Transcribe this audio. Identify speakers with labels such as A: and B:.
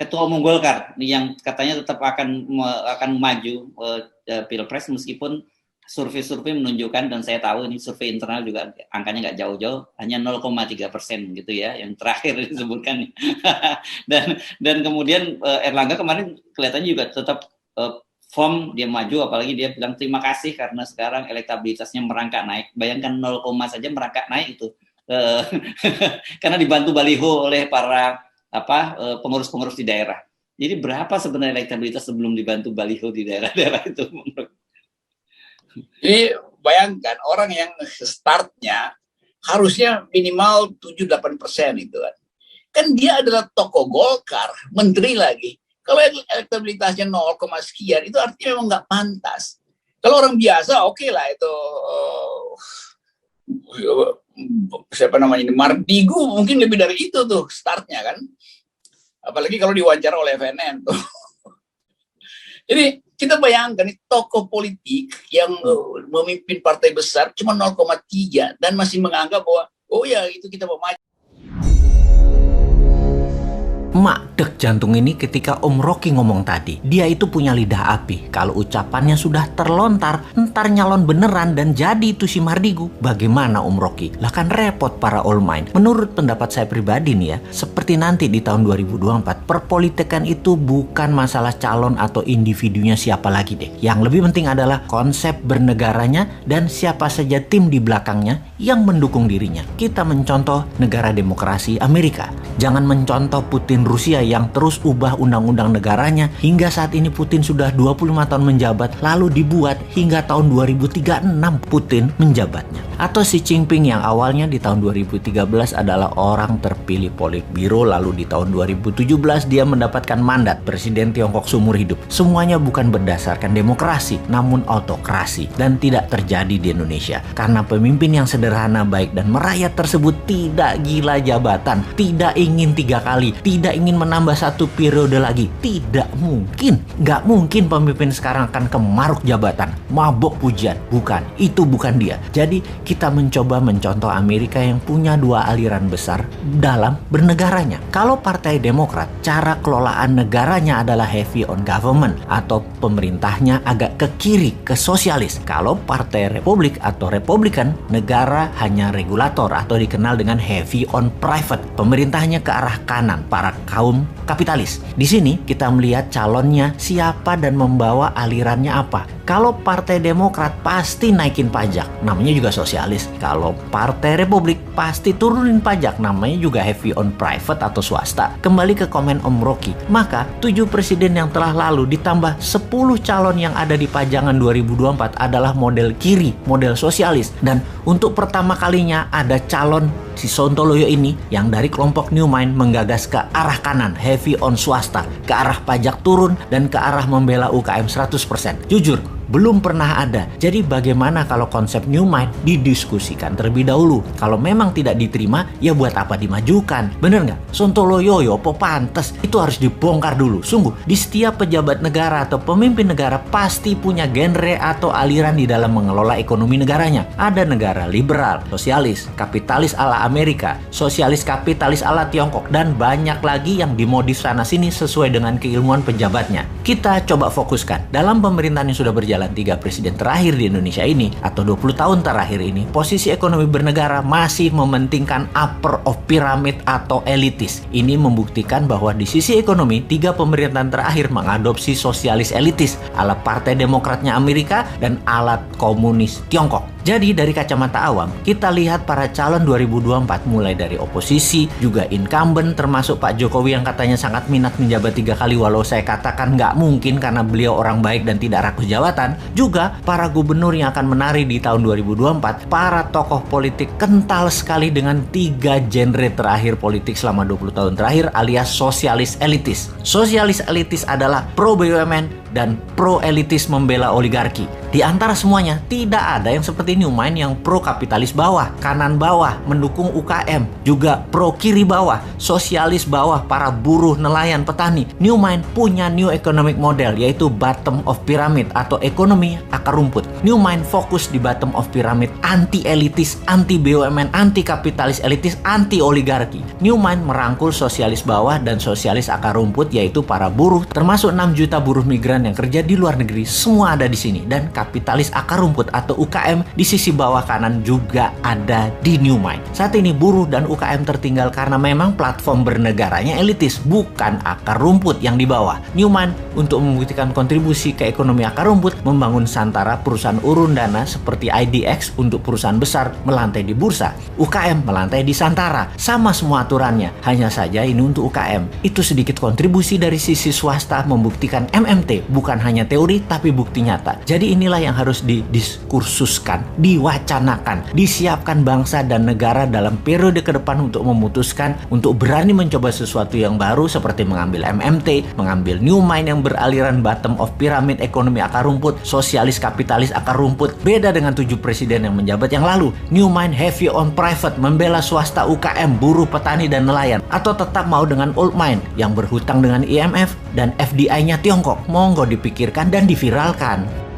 A: Ketua Umum Golkar yang katanya tetap akan maju Pilpres meskipun survei menunjukkan, dan saya tahu ini survei internal juga angkanya nggak jauh-jauh, hanya 0,3% gitu ya yang terakhir disebutkan. dan kemudian Erlangga kemarin kelihatannya juga tetap firm dia maju, apalagi dia bilang terima kasih karena sekarang elektabilitasnya merangkak naik. Bayangkan 0, saja merangkak naik itu karena dibantu baliho oleh para pengurus-pengurus di daerah. Jadi berapa sebenarnya elektabilitas sebelum dibantu baliho di daerah-daerah itu?
B: Jadi bayangkan orang yang startnya harusnya minimal 7-8% itu kan. Kan dia adalah tokoh Golkar, menteri lagi. Kalau elektabilitasnya 0, sekian itu artinya memang nggak pantas. Kalau orang biasa oke lah itu siapa namanya ini Mardigu mungkin lebih dari itu tuh startnya kan. Apalagi kalau diwawancara oleh FNN tuh. Jadi kita bayangkan tokoh politik yang memimpin partai besar cuma 0,3 dan masih menganggap bahwa oh ya itu kita mau maju.
C: Mak dek jantung ini ketika Om Rocky ngomong tadi. Dia itu punya lidah api. Kalau ucapannya sudah terlontar, ntar nyalon beneran dan jadi itu si Mardigu. Bagaimana Om Rocky? Lah kan repot para all mind. Menurut pendapat saya pribadi nih ya, seperti nanti di tahun 2024, perpolitikan itu bukan masalah calon atau individunya siapa lagi deh. Yang lebih penting adalah konsep bernegaranya dan siapa saja tim di belakangnya yang mendukung dirinya. Kita mencontoh negara demokrasi Amerika. Jangan mencontoh Putin Rusia yang terus ubah undang-undang negaranya hingga saat ini Putin sudah 25 tahun menjabat, lalu dibuat hingga tahun 2036 Putin menjabatnya. Atau Xi Jinping yang awalnya di tahun 2013 adalah orang terpilih Politbiro, lalu di tahun 2017 dia mendapatkan mandat Presiden Tiongkok seumur hidup. Semuanya bukan berdasarkan demokrasi, namun autokrasi, dan tidak terjadi di Indonesia. Karena pemimpin yang sederhana, baik, dan merayat tersebut tidak gila jabatan, tidak ingin 3 kali, tidak ingin menambah 1 periode lagi. Tidak mungkin. Nggak mungkin pemimpin sekarang akan kemaruk jabatan, mabok pujian. Bukan, itu bukan dia. Jadi kita mencoba mencontoh Amerika yang punya 2 aliran besar dalam bernegaranya. Kalau Partai Demokrat, cara kelolaan negaranya adalah heavy on government atau pemerintahnya agak ke kiri, ke sosialis. Kalau Partai Republik atau Republikan, negara hanya regulator atau dikenal dengan heavy on private. Pemerintahnya ke arah kanan, para kaum kapitalis. Di sini kita melihat calonnya siapa dan membawa alirannya apa. Kalau Partai Demokrat pasti naikin pajak, namanya juga sosialis. Kalau Partai Republik pasti turunin pajak, namanya juga heavy on private atau swasta. Kembali ke komen Om Rocky, maka 7 presiden yang telah lalu ditambah 10 calon yang ada di pajangan 2024 adalah model kiri, model sosialis. Dan untuk pertama kalinya ada calon si Sontoloyo ini yang dari kelompok New Mind menggagas ke arah kanan, heavy on swasta, ke arah pajak turun dan ke arah membela UKM 100%. Jujur, belum pernah ada. Jadi bagaimana kalau konsep New Mind didiskusikan terlebih dahulu? Kalau memang tidak diterima, ya buat apa dimajukan? Bener nggak? Sontoloyo apa pantes? Itu harus dibongkar dulu. Sungguh, di setiap pejabat negara atau pemimpin negara pasti punya genre atau aliran di dalam mengelola ekonomi negaranya. Ada negara liberal, sosialis, kapitalis ala Amerika, sosialis kapitalis ala Tiongkok, dan banyak lagi yang dimodif sana-sini sesuai dengan keilmuan pejabatnya. Kita coba fokuskan. Dalam pemerintahan yang sudah berjalan 3 presiden terakhir di Indonesia ini atau 20 tahun terakhir ini, posisi ekonomi bernegara masih mementingkan upper of pyramid atau elitis. Ini membuktikan bahwa di sisi ekonomi 3 pemerintahan terakhir mengadopsi sosialis elitis ala Partai Demokratnya Amerika dan ala komunis Tiongkok. Jadi dari kacamata awam, kita lihat para calon 2024 mulai dari oposisi, juga incumbent termasuk Pak Jokowi yang katanya sangat minat menjabat 3 kali walau saya katakan nggak mungkin karena beliau orang baik dan tidak rakus jabatan. Juga para gubernur yang akan menari di tahun 2024, para tokoh politik kental sekali dengan 3 genre terakhir politik selama 20 tahun terakhir alias sosialis elitis. Sosialis elitis adalah pro BUMN, dan pro-elitis membela oligarki. Di antara semuanya, tidak ada yang seperti New Mind yang pro-kapitalis bawah, kanan bawah, mendukung UKM, juga pro-kiri bawah, sosialis bawah, para buruh, nelayan, petani. New Mind punya new economic model, yaitu bottom of pyramid atau ekonomi akar rumput. New Mind fokus di bottom of pyramid, anti-elitis, anti-BUMN, anti-kapitalis elitis, anti-oligarki. New Mind merangkul sosialis bawah dan sosialis akar rumput, yaitu para buruh, termasuk 6 juta buruh migran yang kerja di luar negeri, semua ada di sini. Dan kapitalis akar rumput atau UKM di sisi bawah kanan juga ada di New Mind. Saat ini buruh dan UKM tertinggal karena memang platform bernegaranya elitis, bukan akar rumput yang di bawah. New Mind untuk membuktikan kontribusi ke ekonomi akar rumput membangun Santara, perusahaan urun dana seperti IDX untuk perusahaan besar melantai di bursa, UKM melantai di Santara. Sama semua aturannya, hanya saja ini untuk UKM. Itu sedikit kontribusi dari sisi swasta membuktikan MMT bukan hanya teori tapi bukti nyata. Jadi inilah yang harus didiskursuskan, diwacanakan, disiapkan bangsa dan negara dalam periode ke depan untuk memutuskan, untuk berani mencoba sesuatu yang baru seperti mengambil MMT, mengambil New Mind yang beraliran bottom of pyramid, ekonomi akar rumput, sosialis kapitalis akar rumput. Beda dengan 7 presiden yang menjabat yang lalu. New Mind heavy on private, membela swasta, UKM, buruh, petani, dan nelayan. Atau tetap mau dengan old mind yang berhutang dengan IMF dan FDI-nya Tiongkok. Monggo dipikirkan dan diviralkan.